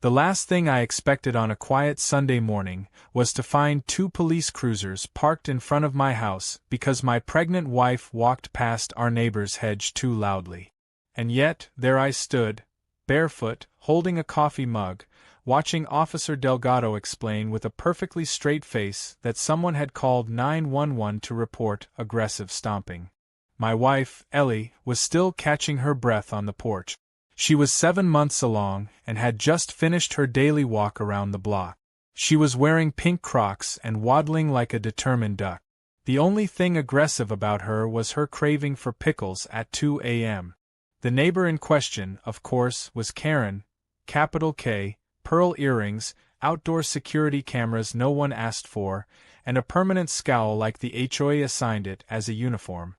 The last thing I expected on a quiet Sunday morning was to find 2 police cruisers parked in front of my house because my pregnant wife walked past our neighbor's hedge too loudly. And yet, there I stood, barefoot, holding a coffee mug, watching Officer Delgado explain with a perfectly straight face that someone had called 911 to report aggressive stomping. My wife, Ellie, was still catching her breath on the porch. She was 7 months along and had just finished her daily walk around the block. She was wearing pink Crocs and waddling like a determined duck. The only thing aggressive about her was her craving for pickles at 2 a.m. The neighbor in question, of course, was Karen, capital K, pearl earrings, outdoor security cameras no one asked for, and a permanent scowl like the HOA assigned it as a uniform.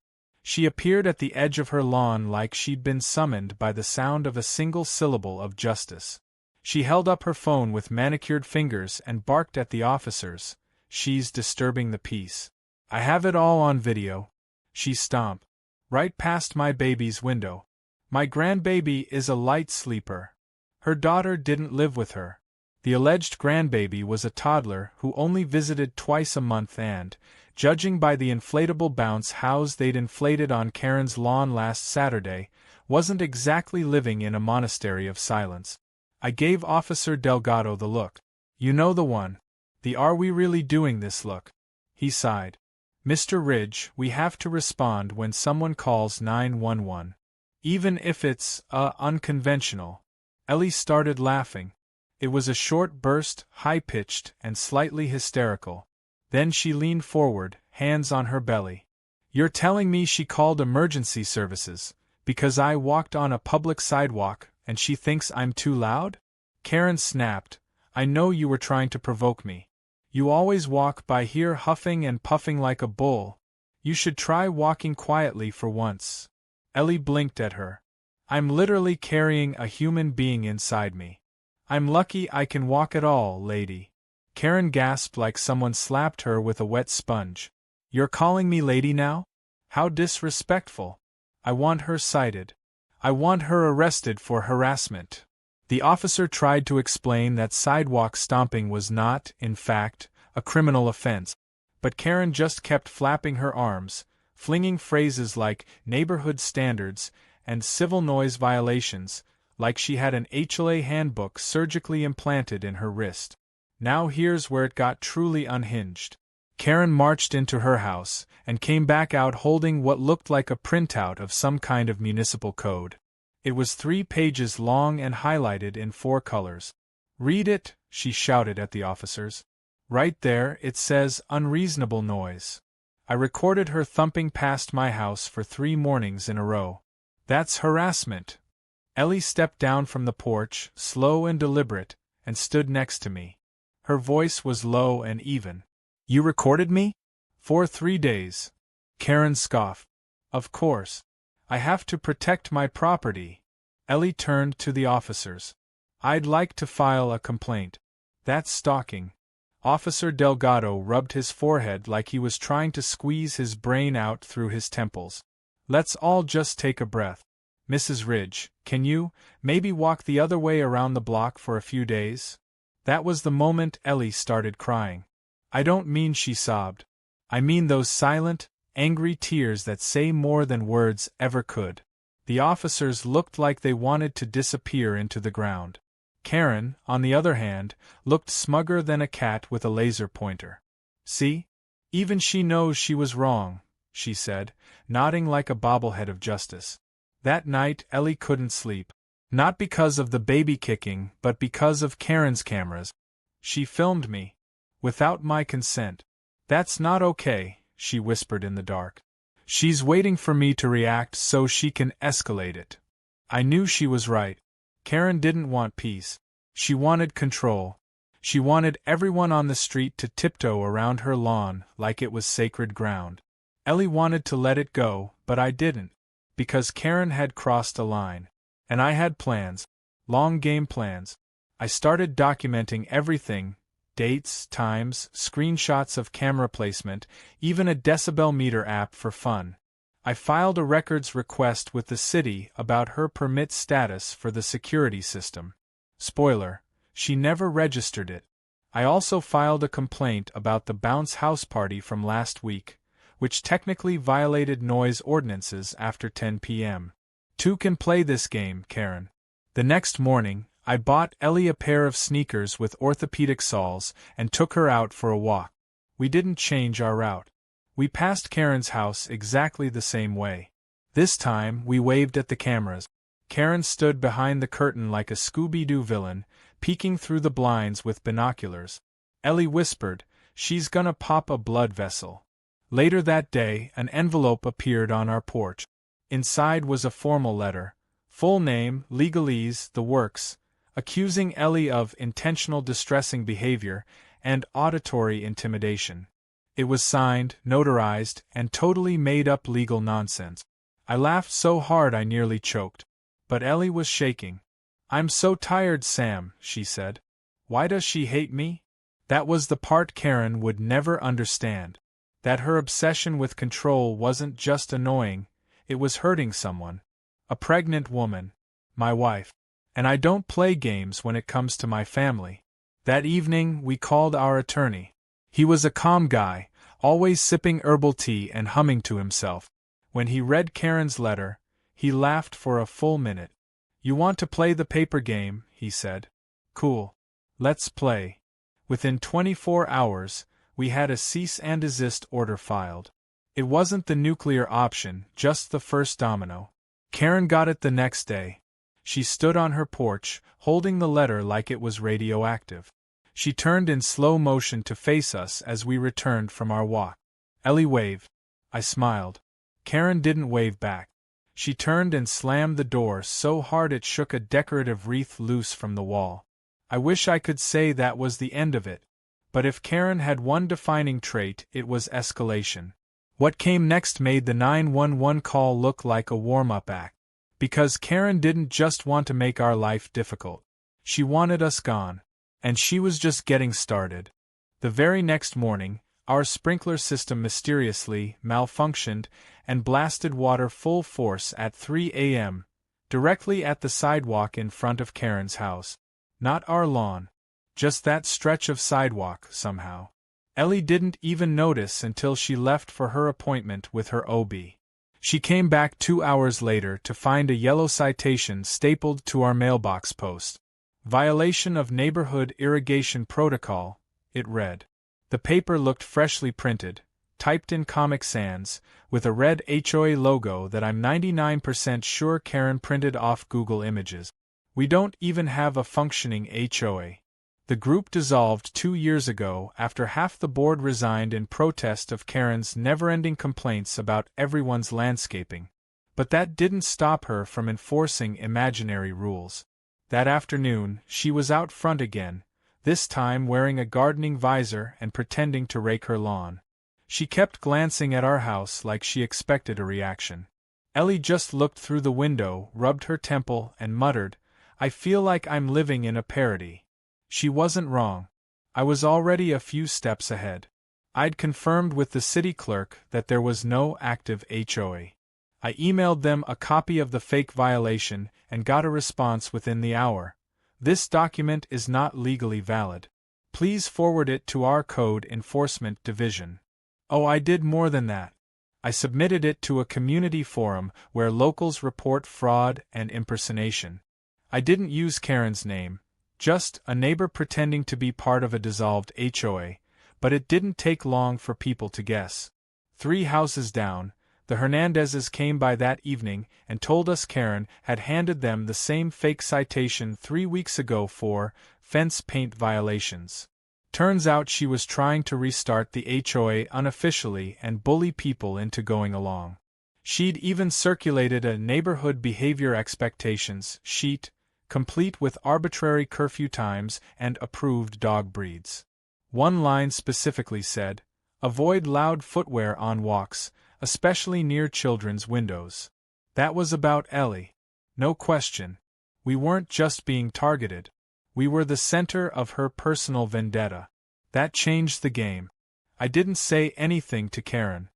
She appeared at the edge of her lawn like she'd been summoned by the sound of a single syllable of justice. She held up her phone with manicured fingers and barked at the officers. "She's disturbing the peace. I have it all on video." She stomped right past my baby's window. My grandbaby is a light sleeper. Her daughter didn't live with her. The alleged grandbaby was a toddler who only visited twice a month and, judging by the inflatable bounce house they'd inflated on Karen's lawn last Saturday, wasn't exactly living in a monastery of silence. I gave Officer Delgado the look. "You know the one. The are we really doing this look." He sighed. "Mr. Ridge, we have to respond when someone calls 911. Even if it's, unconventional." Ellie started laughing. It was a short burst, high-pitched, and slightly hysterical. Then she leaned forward, hands on her belly. "You're telling me she called emergency services, because I walked on a public sidewalk, and she thinks I'm too loud?" Karen snapped. "I know you were trying to provoke me. You always walk by here huffing and puffing like a bull. You should try walking quietly for once." Ellie blinked at her. "I'm literally carrying a human being inside me. I'm lucky I can walk at all, lady." Karen gasped like someone slapped her with a wet sponge. "You're calling me lady now? How disrespectful. I want her cited. I want her arrested for harassment." The officer tried to explain that sidewalk stomping was not, in fact, a criminal offense, but Karen just kept flapping her arms, flinging phrases like neighborhood standards and civil noise violations, like she had an HLA handbook surgically implanted in her wrist. Now here's where it got truly unhinged. Karen marched into her house and came back out holding what looked like a printout of some kind of municipal code. It was 3 pages long and highlighted in 4 colors. "Read it," she shouted at the officers. "Right there it says unreasonable noise. I recorded her thumping past my house for 3 mornings in a row. That's harassment." Ellie stepped down from the porch, slow and deliberate, and stood next to me. Her voice was low and even. "You recorded me? For 3 days." Karen scoffed. "Of course. I have to protect my property." Ellie turned to the officers. "I'd like to file a complaint. That's stalking." Officer Delgado rubbed his forehead like he was trying to squeeze his brain out through his temples. "Let's all just take a breath. Mrs. Ridge, can you, maybe walk the other way around the block for a few days?" That was the moment Ellie started crying. I don't mean she sobbed. I mean those silent, angry tears that say more than words ever could. The officers looked like they wanted to disappear into the ground. Karen, on the other hand, looked smugger than a cat with a laser pointer. "See? Even she knows she was wrong," she said, nodding like a bobblehead of justice. That night Ellie couldn't sleep. Not because of the baby kicking, but because of Karen's cameras. "She filmed me. Without my consent. That's not okay," she whispered in the dark. "She's waiting for me to react so she can escalate it." I knew she was right. Karen didn't want peace. She wanted control. She wanted everyone on the street to tiptoe around her lawn like it was sacred ground. Ellie wanted to let it go, but I didn't. Because Karen had crossed a line. And I had plans. Long-game plans. I started documenting everything. Dates, times, screenshots of camera placement, even a decibel meter app for fun. I filed a records request with the city about her permit status for the security system. Spoiler, She never registered it. I also filed a complaint about the bounce house party from last week, which technically violated noise ordinances after 10 p.m. Two can play this game, Karen. The next morning, I bought Ellie a pair of sneakers with orthopedic soles and took her out for a walk. We didn't change our route. We passed Karen's house exactly the same way. This time, we waved at the cameras. Karen stood behind the curtain like a Scooby-Doo villain, peeking through the blinds with binoculars. Ellie whispered, "She's gonna pop a blood vessel." Later that day, an envelope appeared on our porch. Inside was a formal letter, full name, legalese, the works, accusing Ellie of intentional distressing behavior and auditory intimidation. It was signed, notarized, and totally made-up legal nonsense. I laughed so hard I nearly choked. But Ellie was shaking. "I'm so tired, Sam," she said. "Why does she hate me?" That was the part Karen would never understand. That her obsession with control wasn't just annoying, it was hurting someone. A pregnant woman. My wife. And I don't play games when it comes to my family. That evening, we called our attorney. He was a calm guy, always sipping herbal tea and humming to himself. When he read Karen's letter, he laughed for a full minute. "You want to play the paper game," he said. "Cool. Let's play." Within 24 hours, we had a cease and desist order filed. It wasn't the nuclear option, just the first domino. Karen got it the next day. She stood on her porch, holding the letter like it was radioactive. She turned in slow motion to face us as we returned from our walk. Ellie waved. I smiled. Karen didn't wave back. She turned and slammed the door so hard it shook a decorative wreath loose from the wall. I wish I could say that was the end of it. But if Karen had one defining trait, it was escalation. What came next made the 911 call look like a warm-up act. Because Karen didn't just want to make our life difficult. She wanted us gone. And she was just getting started. The very next morning, our sprinkler system mysteriously malfunctioned and blasted water full force at 3 a.m., directly at the sidewalk in front of Karen's house. Not our lawn. Just that stretch of sidewalk, somehow. Ellie didn't even notice until she left for her appointment with her OB. She came back 2 hours later to find a yellow citation stapled to our mailbox post. "Violation of Neighborhood Irrigation Protocol," it read. The paper looked freshly printed, typed in Comic Sans, with a red HOA logo that I'm 99% sure Karen printed off Google Images. We don't even have a functioning HOA. The group dissolved 2 years ago after half the board resigned in protest of Karen's never-ending complaints about everyone's landscaping. But that didn't stop her from enforcing imaginary rules. That afternoon, she was out front again, this time wearing a gardening visor and pretending to rake her lawn. She kept glancing at our house like she expected a reaction. Ellie just looked through the window, rubbed her temple, and muttered, "I feel like I'm living in a parody." She wasn't wrong. I was already a few steps ahead. I'd confirmed with the city clerk that there was no active HOA. I emailed them a copy of the fake violation and got a response within the hour. "This document is not legally valid. Please forward it to our Code Enforcement Division." Oh, I did more than that. I submitted it to a community forum where locals report fraud and impersonation. I didn't use Karen's name, just a neighbor pretending to be part of a dissolved HOA, but it didn't take long for people to guess. 3 houses down, the Hernandezes came by that evening and told us Karen had handed them the same fake citation 3 weeks ago for fence paint violations. Turns out she was trying to restart the HOA unofficially and bully people into going along. She'd even circulated a neighborhood behavior expectations sheet, complete with arbitrary curfew times and approved dog breeds. One line specifically said, "Avoid loud footwear on walks, especially near children's windows." That was about Ellie. No question. We weren't just being targeted. We were the center of her personal vendetta. That changed the game. I didn't say anything to Karen.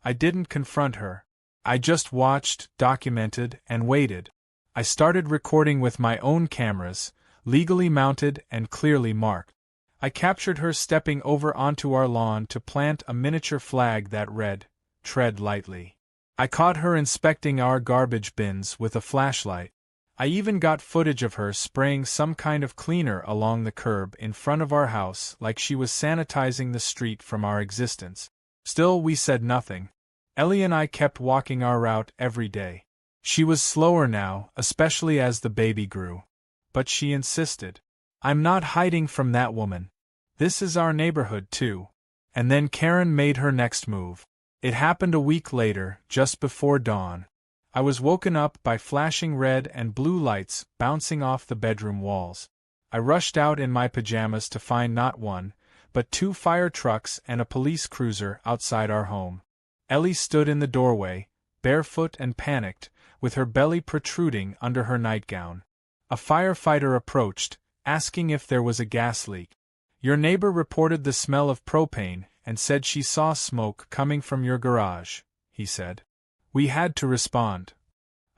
I didn't confront her. I just watched, documented, and waited. I started recording with my own cameras, legally mounted and clearly marked. I captured her stepping over onto our lawn to plant a miniature flag that read, "Tread lightly." I caught her inspecting our garbage bins with a flashlight. I even got footage of her spraying some kind of cleaner along the curb in front of our house like she was sanitizing the street from our existence. Still, we said nothing. Ellie and I kept walking our route every day. She was slower now, especially as the baby grew. But she insisted. "I'm not hiding from that woman. This is our neighborhood too." And then Karen made her next move. It happened a week later, just before dawn. I was woken up by flashing red and blue lights bouncing off the bedroom walls. I rushed out in my pajamas to find not one, but 2 fire trucks and a police cruiser outside our home. Ellie stood in the doorway, barefoot and panicked, with her belly protruding under her nightgown. A firefighter approached, asking if there was a gas leak. "Your neighbor reported the smell of propane and said she saw smoke coming from your garage," he said. We had to respond.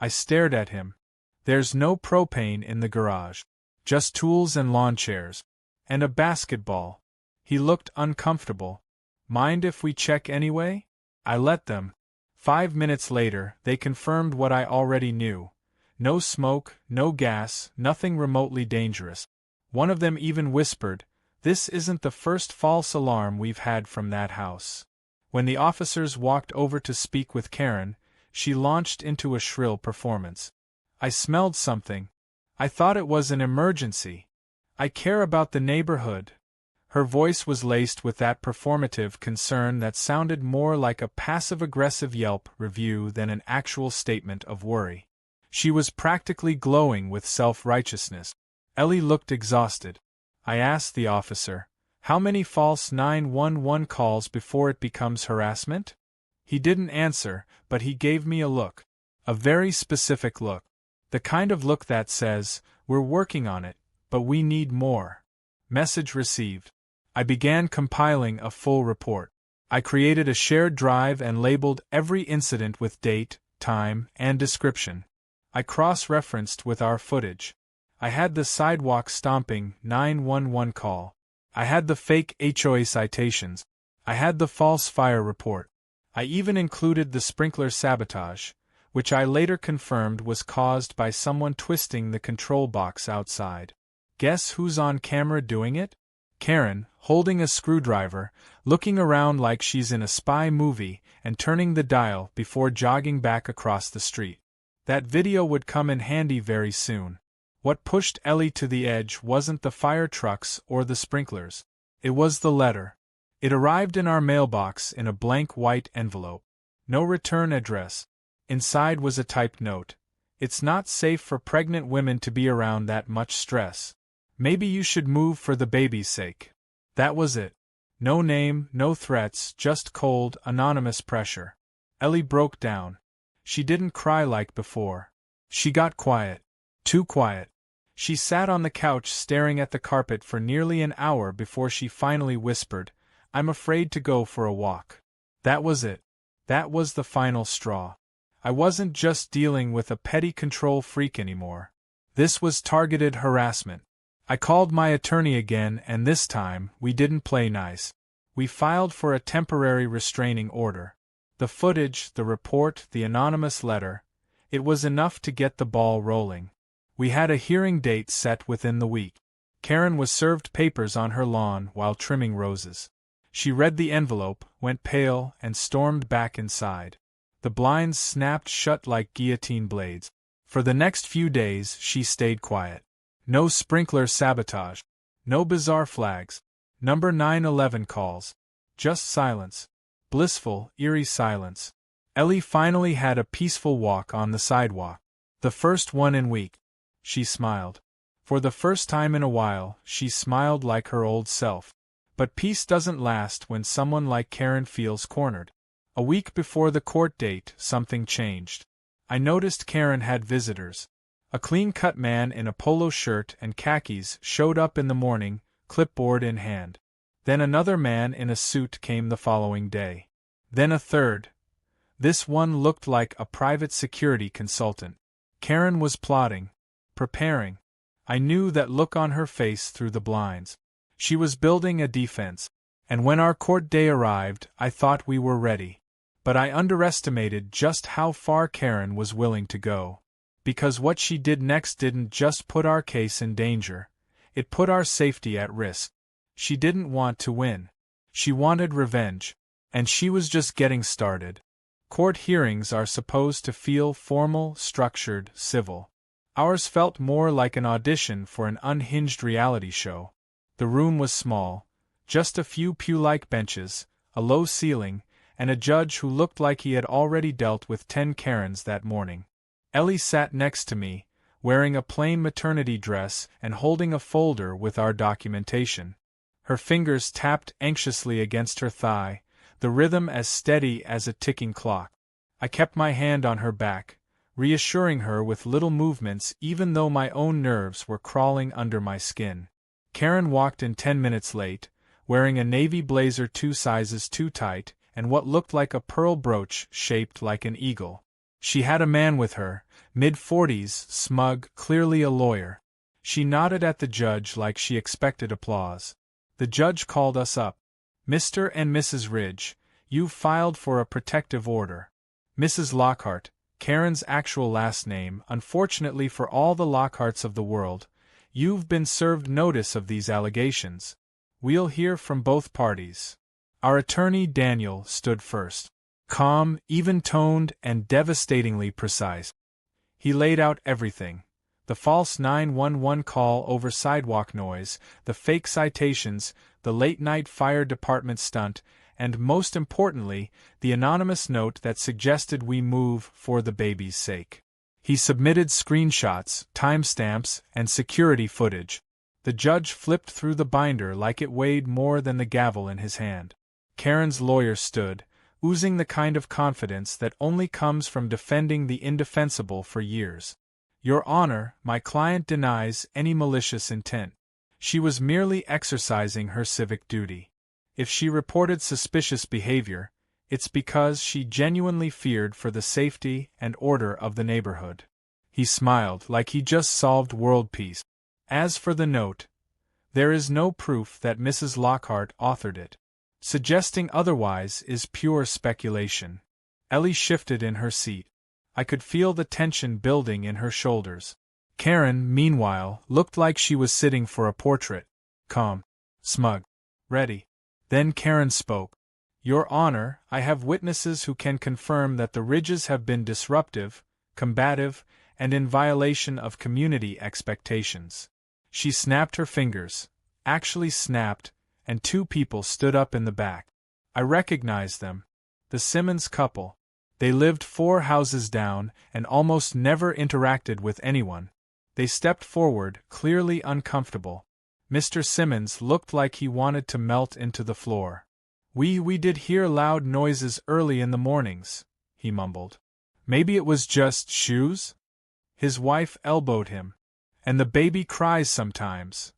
I stared at him. "There's no propane in the garage. Just tools and lawn chairs. And a basketball." He looked uncomfortable. "Mind if we check anyway?" I let them. 5 minutes later, they confirmed what I already knew. No smoke, no gas, nothing remotely dangerous. One of them even whispered, "This isn't the first false alarm we've had from that house." When the officers walked over to speak with Karen, she launched into a shrill performance. "I smelled something. I thought it was an emergency. I care about the neighborhood." Her voice was laced with that performative concern that sounded more like a passive-aggressive Yelp review than an actual statement of worry. She was practically glowing with self-righteousness. Ellie looked exhausted. I asked the officer, "How many false 911 calls before it becomes harassment?" He didn't answer, but he gave me a look. A very specific look. The kind of look that says, "We're working on it, but we need more." Message received. I began compiling a full report. I created a shared drive and labeled every incident with date, time, and description. I cross-referenced with our footage. I had the sidewalk stomping 911 call. I had the fake HOA citations. I had the false fire report. I even included the sprinkler sabotage, which I later confirmed was caused by someone twisting the control box outside. Guess who's on camera doing it? Karen, holding a screwdriver, looking around like she's in a spy movie and turning the dial before jogging back across the street. That video would come in handy very soon. What pushed Ellie to the edge wasn't the fire trucks or the sprinklers. It was the letter. It arrived in our mailbox in a blank white envelope. No return address. Inside was a typed note. "It's not safe for pregnant women to be around that much stress. Maybe you should move for the baby's sake." That was it. No name, no threats, just cold, anonymous pressure. Ellie broke down. She didn't cry like before. She got quiet. Too quiet. She sat on the couch staring at the carpet for nearly an hour before she finally whispered, "I'm afraid to go for a walk." That was it. That was the final straw. I wasn't just dealing with a petty control freak anymore. This was targeted harassment. I called my attorney again, and this time, we didn't play nice. We filed for a temporary restraining order. The footage, the report, the anonymous letter, it was enough to get the ball rolling. We had a hearing date set within the week. Karen was served papers on her lawn while trimming roses. She read the envelope, went pale, and stormed back inside. The blinds snapped shut like guillotine blades. For the next few days, she stayed quiet. No sprinkler sabotage. No bizarre flags. Number 911 calls. Just silence. Blissful, eerie silence. Ellie finally had a peaceful walk on the sidewalk. The first one in week. She smiled. For the first time in a while, she smiled like her old self. But peace doesn't last when someone like Karen feels cornered. A week before the court date, something changed. I noticed Karen had visitors. A clean-cut man in a polo shirt and khakis showed up in the morning, clipboard in hand. Then another man in a suit came the following day. Then a third. This one looked like a private security consultant. Karen was plotting. Preparing. I knew that look on her face through the blinds. She was building a defense. And when our court day arrived, I thought we were ready. But I underestimated just how far Karen was willing to go. Because what she did next didn't just put our case in danger, it put our safety at risk. She didn't want to win. She wanted revenge. And she was just getting started. Court hearings are supposed to feel formal, structured, civil. Ours felt more like an audition for an unhinged reality show. The room was small, just a few pew-like benches, a low ceiling, and a judge who looked like he had already dealt with 10 Karens that morning. Ellie sat next to me, wearing a plain maternity dress and holding a folder with our documentation. Her fingers tapped anxiously against her thigh, the rhythm as steady as a ticking clock. I kept my hand on her back, reassuring her with little movements even though my own nerves were crawling under my skin. Karen walked in 10 minutes late, wearing a navy blazer 2 sizes too tight and what looked like a pearl brooch shaped like an eagle. She had a man with her, mid-40s, smug, clearly a lawyer. She nodded at the judge like she expected applause. The judge called us up. Mr. and Mrs. Ridge, you've filed for a protective order. Mrs. Lockhart, Karen's actual last name, unfortunately for all the Lockharts of the world, you've been served notice of these allegations. We'll hear from both parties. Our attorney Daniel stood first. Calm, even-toned, and devastatingly precise. He laid out everything. The false 911 call over sidewalk noise, the fake citations, the late-night fire department stunt, and most importantly, the anonymous note that suggested we move for the baby's sake. He submitted screenshots, timestamps, and security footage. The judge flipped through the binder like it weighed more than the gavel in his hand. Karen's lawyer stood, oozing the kind of confidence that only comes from defending the indefensible for years. Your Honor, my client denies any malicious intent. She was merely exercising her civic duty. If she reported suspicious behavior, it's because she genuinely feared for the safety and order of the neighborhood. He smiled like he just solved world peace. As for the note, there is no proof that Mrs. Lockhart authored it. Suggesting otherwise is pure speculation. Ellie shifted in her seat. I could feel the tension building in her shoulders. Karen, meanwhile, looked like she was sitting for a portrait. Calm. Smug. Ready. Then Karen spoke. Your Honor, I have witnesses who can confirm that the Ridges have been disruptive, combative, and in violation of community expectations. She snapped her fingers. Actually snapped, and 2 people stood up in the back. I recognized them. The Simmons couple. They lived 4 houses down and almost never interacted with anyone. They stepped forward, clearly uncomfortable. Mr. Simmons looked like he wanted to melt into the floor. We did hear loud noises early in the mornings, he mumbled. Maybe it was just shoes? His wife elbowed him. And the baby cries sometimes.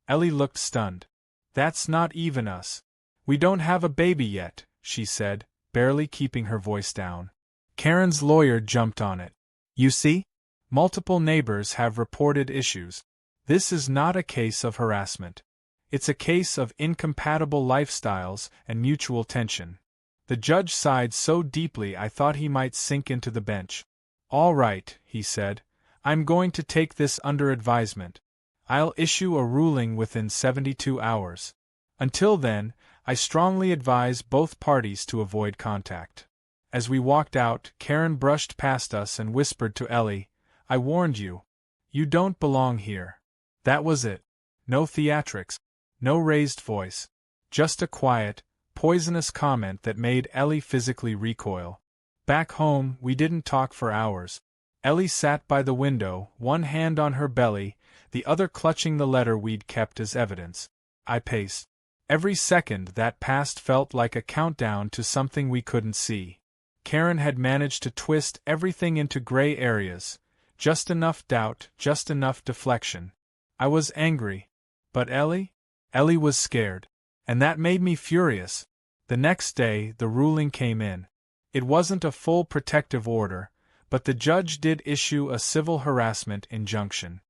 Ellie looked stunned. That's not even us. We don't have a baby yet, she said, barely keeping her voice down. Karen's lawyer jumped on it. You see? Multiple neighbors have reported issues. This is not a case of harassment. It's a case of incompatible lifestyles and mutual tension. The judge sighed so deeply I thought he might sink into the bench. All right, he said. I'm going to take this under advisement. I'll issue a ruling within 72 hours. Until then, I strongly advise both parties to avoid contact. As we walked out, Karen brushed past us and whispered to Ellie, I warned you. You don't belong here. That was it. No theatrics. No raised voice. Just a quiet, poisonous comment that made Ellie physically recoil. Back home, we didn't talk for hours. Ellie sat by the window, one hand on her belly, the other clutching the letter we'd kept as evidence. I paced. Every second that passed felt like a countdown to something we couldn't see. Karen had managed to twist everything into gray areas. Just enough doubt, just enough deflection. I was angry. But Ellie? Ellie was scared. And that made me furious. The next day, the ruling came in. It wasn't a full protective order, but the judge did issue a civil harassment injunction.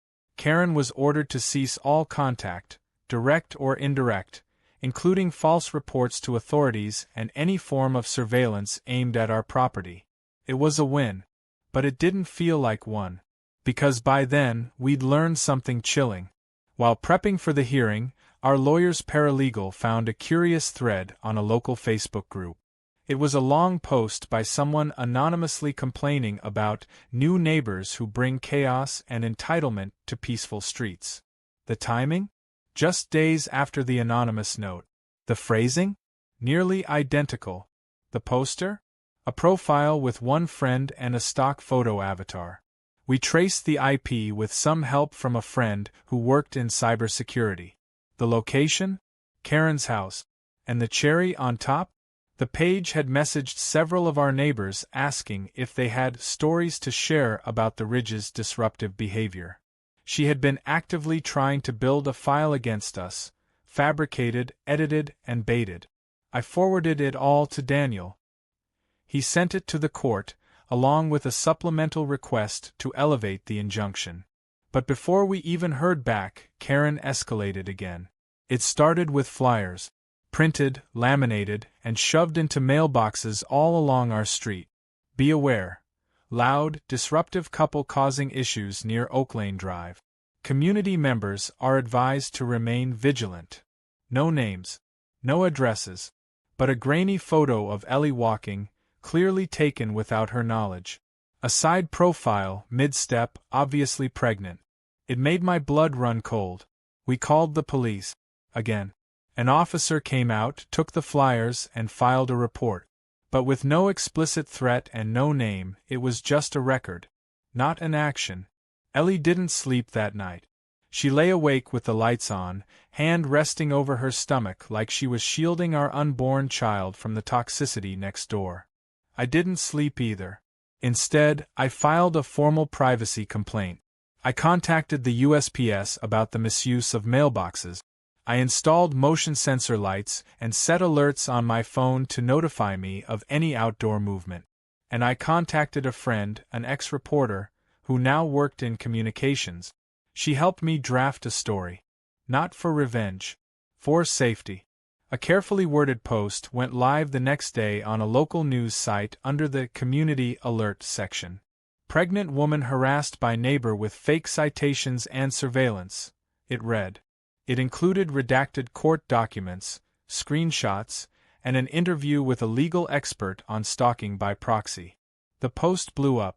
Karen was ordered to cease all contact, direct or indirect, including false reports to authorities and any form of surveillance aimed at our property. It was a win. But it didn't feel like one. Because by then, we'd learned something chilling. While prepping for the hearing, our lawyer's paralegal found a curious thread on a local Facebook group. It was a long post by someone anonymously complaining about new neighbors who bring chaos and entitlement to peaceful streets. The timing? Just days after the anonymous note. The phrasing? Nearly identical. The poster? A profile with one friend and a stock photo avatar. We traced the IP with some help from a friend who worked in cybersecurity. The location? Karen's house. And the cherry on top? The page had messaged several of our neighbors asking if they had stories to share about the Ridge's disruptive behavior. She had been actively trying to build a file against us, fabricated, edited, and baited. I forwarded it all to Daniel. He sent it to the court, along with a supplemental request to elevate the injunction. But before we even heard back, Karen escalated again. It started with flyers, printed, laminated, and shoved into mailboxes all along our street. Be aware. Loud, disruptive couple causing issues near Oaklane Drive. Community members are advised to remain vigilant. No names, no addresses, but a grainy photo of Ellie walking, clearly taken without her knowledge. A side profile, mid-step, obviously pregnant. It made my blood run cold. We called the police. Again. An officer came out, took the flyers, and filed a report. But with no explicit threat and no name, it was just a record. Not an action. Ellie didn't sleep that night. She lay awake with the lights on, hand resting over her stomach like she was shielding our unborn child from the toxicity next door. I didn't sleep either. Instead, I filed a formal privacy complaint. I contacted the USPS about the misuse of mailboxes. I installed motion sensor lights and set alerts on my phone to notify me of any outdoor movement. And I contacted a friend, an ex-reporter, who now worked in communications. She helped me draft a story. Not for revenge. For safety. A carefully worded post went live the next day on a local news site under the Community Alert section. Pregnant woman harassed by neighbor with fake citations and surveillance, it read. It included redacted court documents, screenshots, and an interview with a legal expert on stalking by proxy. The post blew up.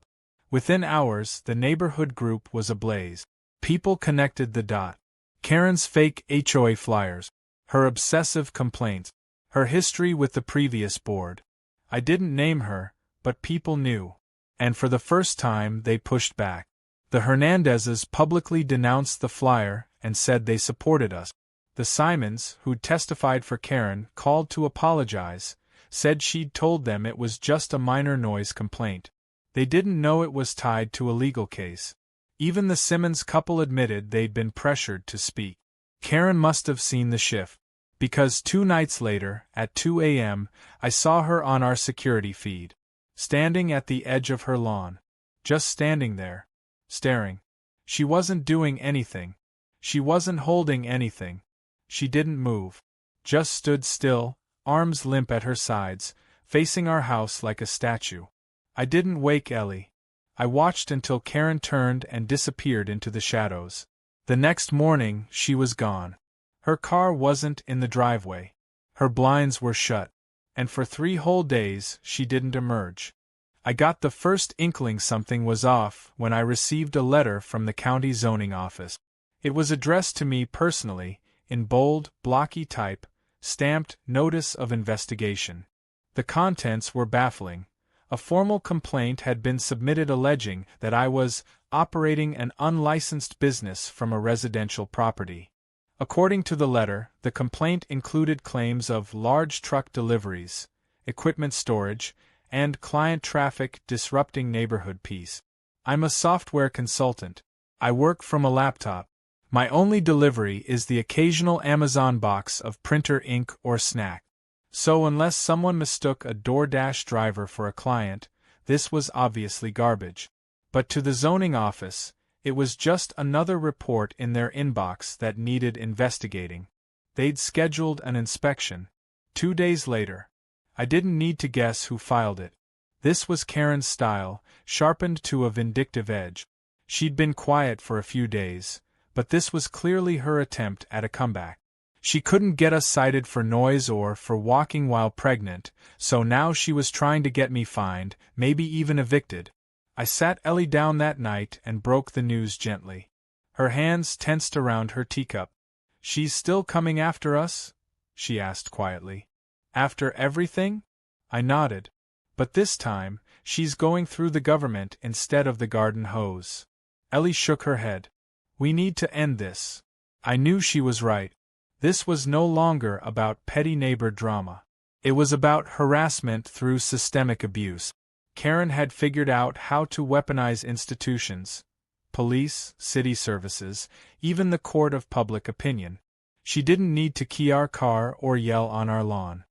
Within hours, the neighborhood group was ablaze. People connected the dot. Karen's fake HOA flyers. Her obsessive complaints. Her history with the previous board. I didn't name her, but people knew. And for the first time, they pushed back. The Hernandezes publicly denounced the flyer and said they supported us. The Simons, who'd testified for Karen, called to apologize, said she'd told them it was just a minor noise complaint. They didn't know it was tied to a legal case. Even the Simmons couple admitted they'd been pressured to speak. Karen must have seen the shift. Because 2 nights later, at 2 a.m., I saw her on our security feed. Standing at the edge of her lawn. Just standing there. Staring. She wasn't doing anything. She wasn't holding anything. She didn't move. Just stood still, arms limp at her sides, facing our house like a statue. I didn't wake Ellie. I watched until Karen turned and disappeared into the shadows. The next morning, she was gone. Her car wasn't in the driveway. Her blinds were shut. And for 3 whole days, she didn't emerge. I got the first inkling something was off when I received a letter from the county zoning office. It was addressed to me personally, in bold, blocky type, stamped Notice of Investigation. The contents were baffling. A formal complaint had been submitted alleging that I was operating an unlicensed business from a residential property. According to the letter, the complaint included claims of large truck deliveries, equipment storage, and client traffic disrupting neighborhood peace. I'm a software consultant. I work from a laptop. My only delivery is the occasional Amazon box of printer ink or snack. So unless someone mistook a DoorDash driver for a client, this was obviously garbage. But to the zoning office, It was just another report in their inbox that needed investigating. They'd scheduled an inspection. 2 days later. I didn't need to guess who filed it. This was Karen's style, sharpened to a vindictive edge. She'd been quiet for a few days, but this was clearly her attempt at a comeback. She couldn't get us cited for noise or for walking while pregnant, so now she was trying to get me fined, maybe even evicted. I sat Ellie down that night and broke the news gently. Her hands tensed around her teacup. "She's still coming after us?" she asked quietly. "After everything?" I nodded. "But this time, she's going through the government instead of the garden hose." Ellie shook her head. "We need to end this." I knew she was right. This was no longer about petty neighbor drama. It was about harassment through systemic abuse. Karen had figured out how to weaponize institutions, police, city services, even the court of public opinion. She didn't need to key our car or yell on our lawn.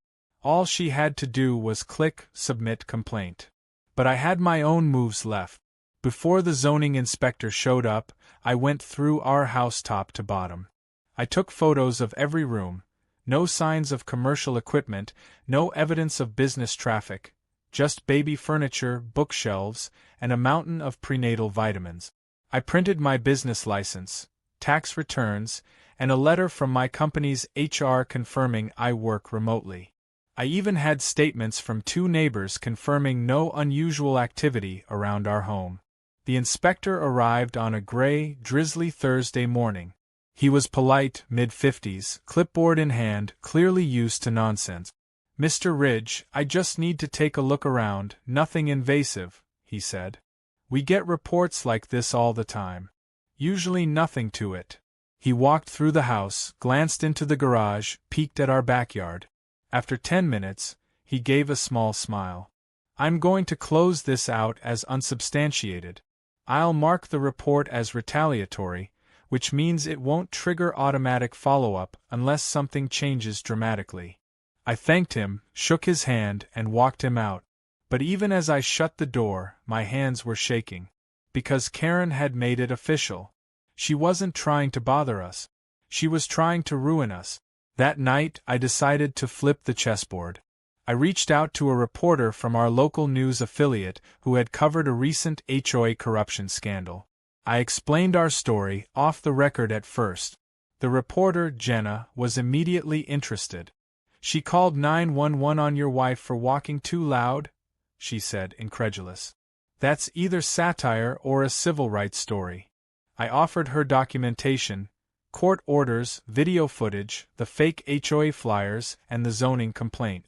All she had to do was click Submit Complaint. But I had my own moves left. Before the zoning inspector showed up, I went through our house top to bottom. I took photos of every room. No signs of commercial equipment, no evidence of business traffic. Just baby furniture, bookshelves, and a mountain of prenatal vitamins. I printed my business license, tax returns, and a letter from my company's HR confirming I work remotely. I even had statements from 2 neighbors confirming no unusual activity around our home. The inspector arrived on a gray, drizzly Thursday morning. He was polite, mid-50s, clipboard in hand, clearly used to nonsense. "Mr. Ridge, I just need to take a look around, nothing invasive," he said. "We get reports like this all the time. Usually nothing to it." He walked through the house, glanced into the garage, peeked at our backyard. After 10 minutes, he gave a small smile. "I'm going to close this out as unsubstantiated. I'll mark the report as retaliatory, which means it won't trigger automatic follow-up unless something changes dramatically." I thanked him, shook his hand, and walked him out. But even as I shut the door, my hands were shaking. Because Karen had made it official. She wasn't trying to bother us. She was trying to ruin us. That night, I decided to flip the chessboard. I reached out to a reporter from our local news affiliate who had covered a recent HOA corruption scandal. I explained our story, off the record at first. The reporter, Jenna, was immediately interested. "She called 911 on your wife for walking too loud?" she said, incredulous. "That's either satire or a civil rights story." I offered her documentation, court orders, video footage, the fake HOA flyers, and the zoning complaint.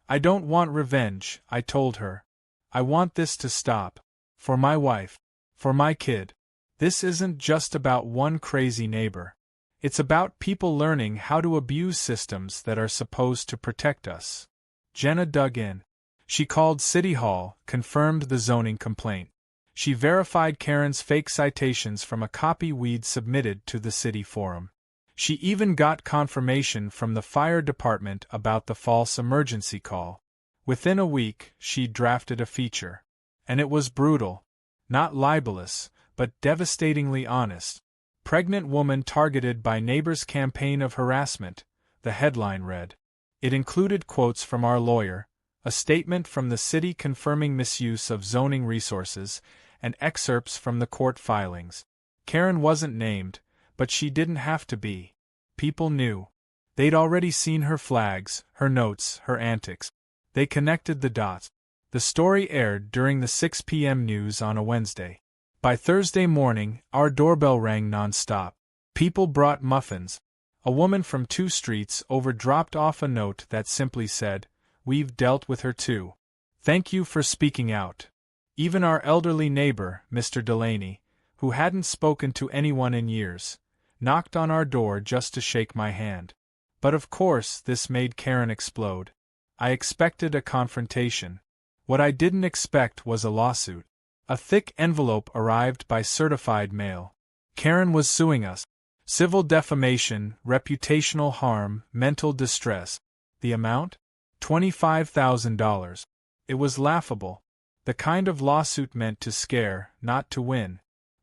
"I don't want revenge," I told her. "I want this to stop. For my wife. For my kid. This isn't just about one crazy neighbor. It's about people learning how to abuse systems that are supposed to protect us." Jenna dug in. She called City Hall, confirmed the zoning complaint. She verified Karen's fake citations from a copy we'd submitted to the city forum. She even got confirmation from the fire department about the false emergency call. Within a week, she drafted a feature. And it was brutal. Not libelous, but devastatingly honest. "Pregnant woman targeted by neighbor's campaign of harassment," the headline read. It included quotes from our lawyer, a statement from the city confirming misuse of zoning resources, and excerpts from the court filings. Karen wasn't named, but she didn't have to be. People knew. They'd already seen her flags, her notes, her antics. They connected the dots. The story aired during the 6 p.m. news on a Wednesday. By Thursday morning, our doorbell rang non-stop. People brought muffins. A woman from 2 streets over dropped off a note that simply said, "We've dealt with her too. Thank you for speaking out." Even our elderly neighbor, Mr. Delaney, who hadn't spoken to anyone in years, knocked on our door just to shake my hand. But of course, this made Karen explode. I expected a confrontation. What I didn't expect was a lawsuit. A thick envelope arrived by certified mail. Karen was suing us. Civil defamation, reputational harm, mental distress. The amount? $25,000. It was laughable. The kind of lawsuit meant to scare, not to win.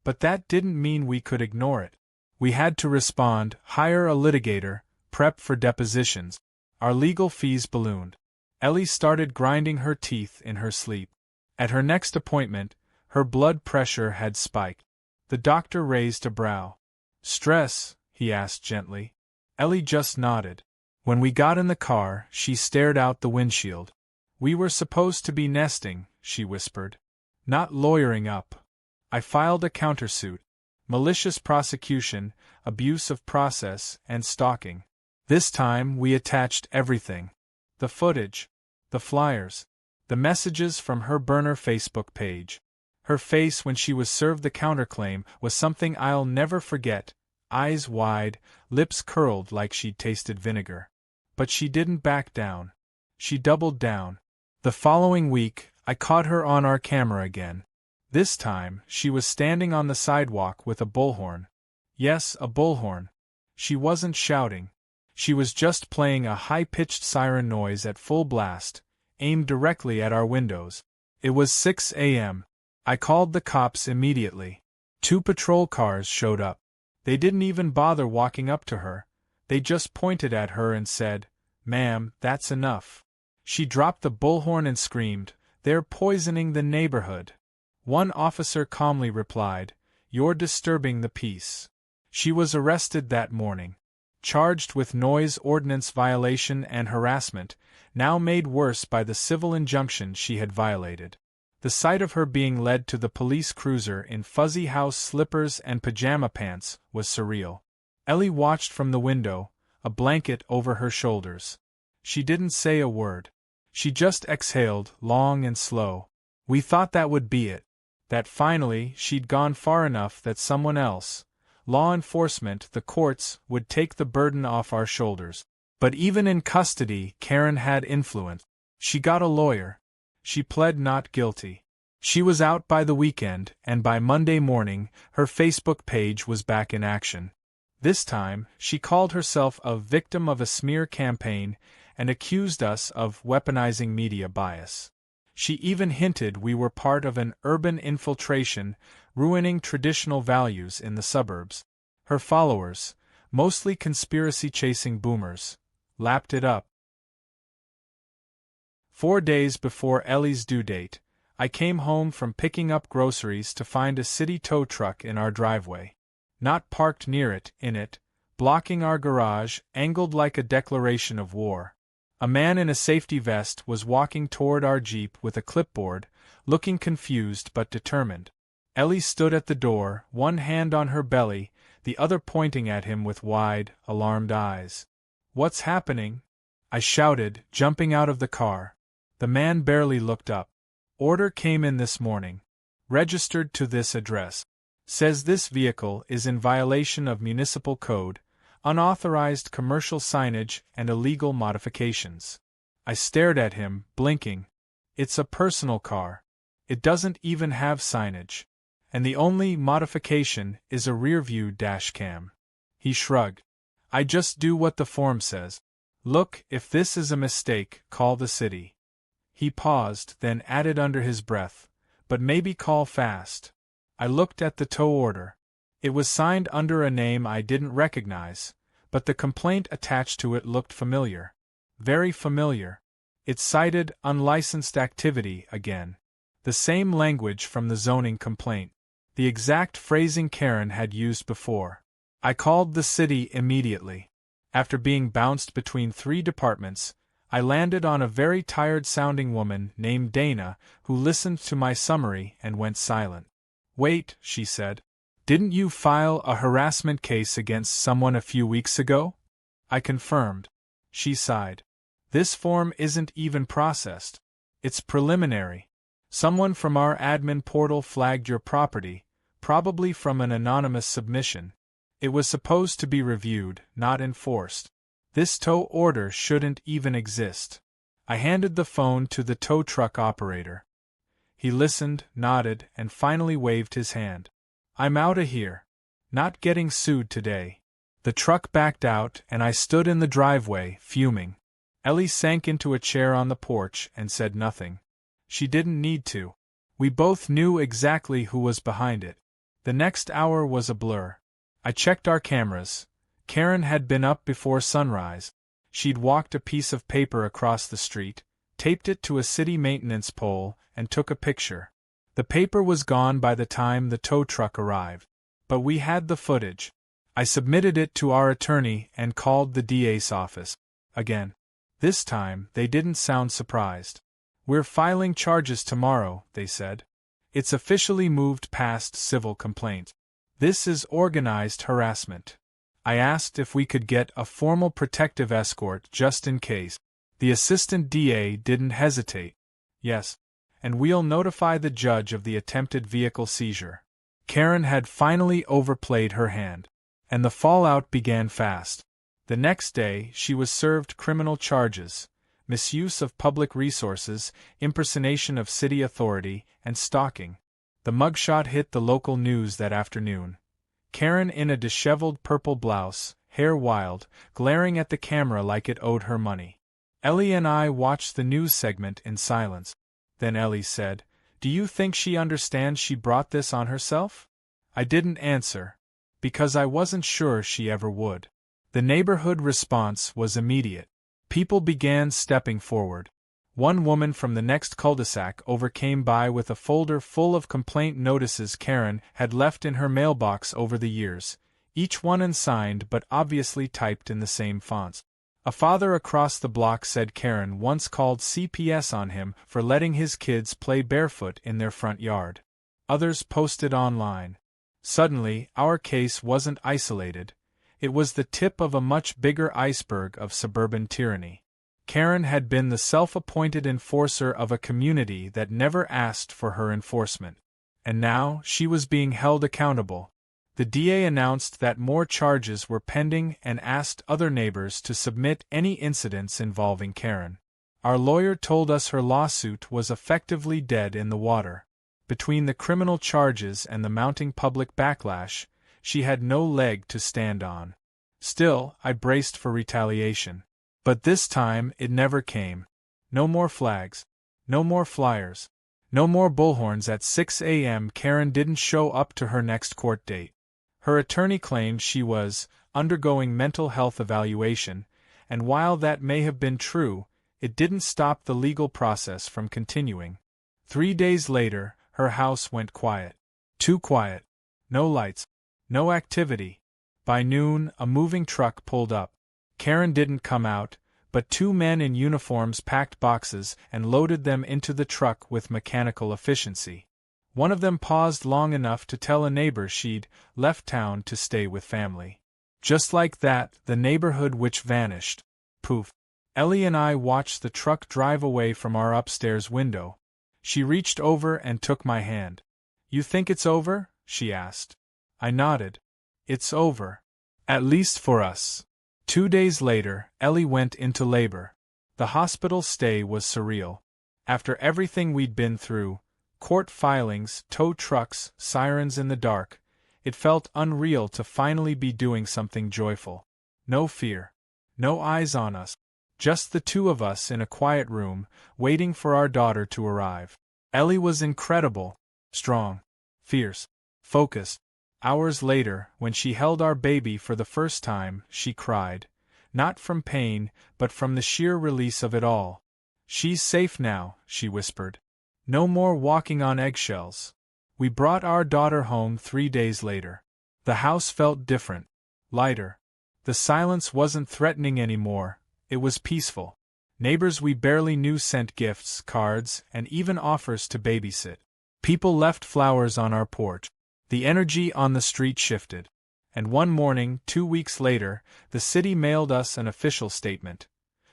But that didn't mean we could ignore it. We had to respond, hire a litigator, prep for depositions. Our legal fees ballooned. Ellie started grinding her teeth in her sleep. At her next appointment, her blood pressure had spiked. The doctor raised a brow. "Stress?" he asked gently. Ellie just nodded. When we got in the car, she stared out the windshield. "We were supposed to be nesting," she whispered. "Not lawyering up." I filed a countersuit. Malicious prosecution, abuse of process, and stalking. This time we attached everything. The footage. The flyers. The messages from her burner Facebook page. Her face when she was served the counterclaim was something I'll never forget, eyes wide, lips curled like she'd tasted vinegar. But she didn't back down. She doubled down. The following week, I caught her on our camera again. This time, she was standing on the sidewalk with a bullhorn. Yes, a bullhorn. She wasn't shouting. She was just playing a high-pitched siren noise at full blast, aimed directly at our windows. It was 6 a.m. I called the cops immediately. 2 patrol cars showed up. They didn't even bother walking up to her. They just pointed at her and said, "Ma'am, that's enough." She dropped the bullhorn and screamed, "They're poisoning the neighborhood." One officer calmly replied, "You're disturbing the peace." She was arrested that morning. Charged with noise ordinance violation and harassment, now made worse by the civil injunction she had violated. The sight of her being led to the police cruiser in fuzzy house slippers and pajama pants was surreal. Ellie watched from the window, a blanket over her shoulders. She didn't say a word. She just exhaled, long and slow. We thought that would be it. That finally she'd gone far enough that someone else, law enforcement, the courts, would take the burden off our shoulders. But even in custody, Karen had influence. She got a lawyer. She pled not guilty. She was out by the weekend, and by Monday morning, her Facebook page was back in action. This time, she called herself a victim of a smear campaign and accused us of weaponizing media bias. She even hinted we were part of an urban infiltration, ruining traditional values in the suburbs. Her followers, mostly conspiracy-chasing boomers, lapped it up. 4 days before Ellie's due date, I came home from picking up groceries to find a city tow truck in our driveway. Not parked near it, in it, blocking our garage, angled like a declaration of war. A man in a safety vest was walking toward our Jeep with a clipboard, looking confused but determined. Ellie stood at the door, one hand on her belly, the other pointing at him with wide, alarmed eyes. "What's happening?" I shouted, jumping out of the car. The man barely looked up. "Order came in this morning. Registered to this address. Says this vehicle is in violation of municipal code, unauthorized commercial signage and illegal modifications." I stared at him, blinking. "It's a personal car. It doesn't even have signage. And the only modification is a rear-view dashcam." He shrugged. "I just do what the form says. Look, if this is a mistake, call the city." He paused, then added under his breath, "But maybe call fast." I looked at the tow order. It was signed under a name I didn't recognize, but the complaint attached to it looked familiar. Very familiar. It cited unlicensed activity again. The same language from the zoning complaint. The exact phrasing Karen had used before. I called the city immediately. After being bounced between 3 departments, I landed on a very tired-sounding woman named Dana who listened to my summary and went silent. "Wait," she said. "Didn't you file a harassment case against someone a few weeks ago?" I confirmed. She sighed. "This form isn't even processed. It's preliminary. Someone from our admin portal flagged your property, probably from an anonymous submission. It was supposed to be reviewed, not enforced. This tow order shouldn't even exist." I handed the phone to the tow truck operator. He listened, nodded, and finally waved his hand. "I'm outta here. Not getting sued today." The truck backed out and I stood in the driveway, fuming. Ellie sank into a chair on the porch and said nothing. She didn't need to. We both knew exactly who was behind it. The next hour was a blur. I checked our cameras. Karen had been up before sunrise. She'd walked a piece of paper across the street, taped it to a city maintenance pole, and took a picture. The paper was gone by the time the tow truck arrived. But we had the footage. I submitted it to our attorney and called the DA's office. Again. This time, they didn't sound surprised. "We're filing charges tomorrow," they said. "It's officially moved past civil complaint. This is organized harassment." I asked if we could get a formal protective escort just in case. The assistant DA didn't hesitate. "Yes. And we'll notify the judge of the attempted vehicle seizure." Karen had finally overplayed her hand. And the fallout began fast. The next day, she was served criminal charges: misuse of public resources, impersonation of city authority, and stalking. The mugshot hit the local news that afternoon. Karen in a disheveled purple blouse, hair wild, glaring at the camera like it owed her money. Ellie and I watched the news segment in silence. Then Ellie said, "Do you think she understands she brought this on herself?" I didn't answer, because I wasn't sure she ever would. The neighborhood response was immediate. People began stepping forward. One woman from the next cul-de-sac over came by with a folder full of complaint notices Karen had left in her mailbox over the years, each one unsigned but obviously typed in the same fonts. A father across the block said Karen once called CPS on him for letting his kids play barefoot in their front yard. Others posted online. Suddenly, our case wasn't isolated. It was the tip of a much bigger iceberg of suburban tyranny. Karen had been the self-appointed enforcer of a community that never asked for her enforcement. And now, she was being held accountable. The DA announced that more charges were pending and asked other neighbors to submit any incidents involving Karen. Our lawyer told us her lawsuit was effectively dead in the water. Between the criminal charges and the mounting public backlash, she had no leg to stand on. Still, I braced for retaliation. But this time, it never came. No more flags. No more flyers. No more bullhorns at 6 a.m. Karen didn't show up to her next court date. Her attorney claimed she was undergoing mental health evaluation, and while that may have been true, it didn't stop the legal process from continuing. 3 days later, her house went quiet. Too quiet. No lights. No activity. By noon, a moving truck pulled up. Karen didn't come out, but 2 men in uniforms packed boxes and loaded them into the truck with mechanical efficiency. One of them paused long enough to tell a neighbor she'd left town to stay with family. Just like that, the neighborhood witch vanished. Poof. Ellie and I watched the truck drive away from our upstairs window. She reached over and took my hand. "You think it's over?" she asked. I nodded. "It's over. At least for us." 2 days later, Ellie went into labor. The hospital stay was surreal. After everything we'd been through, court filings, tow trucks, sirens in the dark, it felt unreal to finally be doing something joyful. No fear. No eyes on us. Just the 2 of us in a quiet room, waiting for our daughter to arrive. Ellie was incredible. Strong. Fierce. Focused. Hours later, when she held our baby for the first time, she cried. Not from pain, but from the sheer release of it all. "She's safe now," she whispered. "No more walking on eggshells." We brought our daughter home 3 days later. The house felt different. Lighter. The silence wasn't threatening anymore, it was peaceful. Neighbors we barely knew sent gifts, cards, and even offers to babysit. People left flowers on our porch. The energy on the street shifted. And one morning, 2 weeks later, the city mailed us an official statement.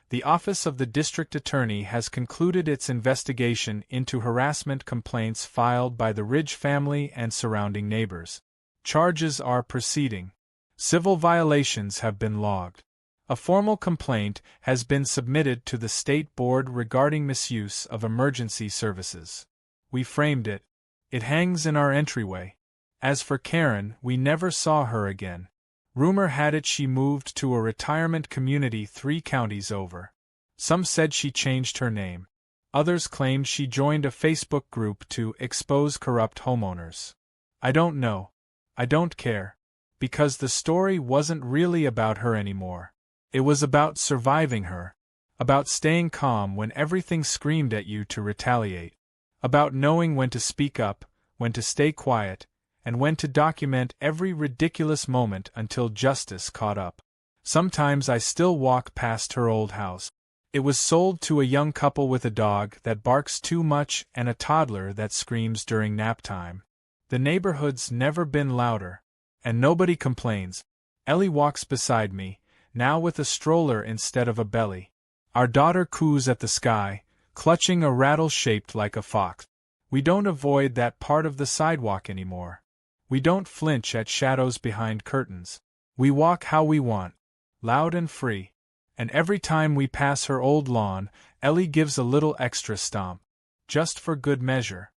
The Office of the District Attorney has concluded its investigation into harassment complaints filed by the Ridge family and surrounding neighbors. Charges are proceeding. Civil violations have been logged. A formal complaint has been submitted to the State Board regarding misuse of emergency services. We framed it. It hangs in our entryway. As for Karen, we never saw her again. Rumor had it she moved to a retirement community 3 counties over. Some said she changed her name. Others claimed she joined a Facebook group to expose corrupt homeowners. I don't know. I don't care. Because the story wasn't really about her anymore. It was about surviving her. About staying calm when everything screamed at you to retaliate. About knowing when to speak up, when to stay quiet, and when to document every ridiculous moment until justice caught up. Sometimes I still walk past her old house. It was sold to a young couple with a dog that barks too much and a toddler that screams during nap time. The neighborhood's never been louder. And nobody complains. Ellie walks beside me, now with a stroller instead of a belly. Our daughter coos at the sky, clutching a rattle shaped like a fox. We don't avoid that part of the sidewalk anymore. We don't flinch at shadows behind curtains. We walk how we want, loud and free. And every time we pass her old lawn, Ellie gives a little extra stomp. Just for good measure.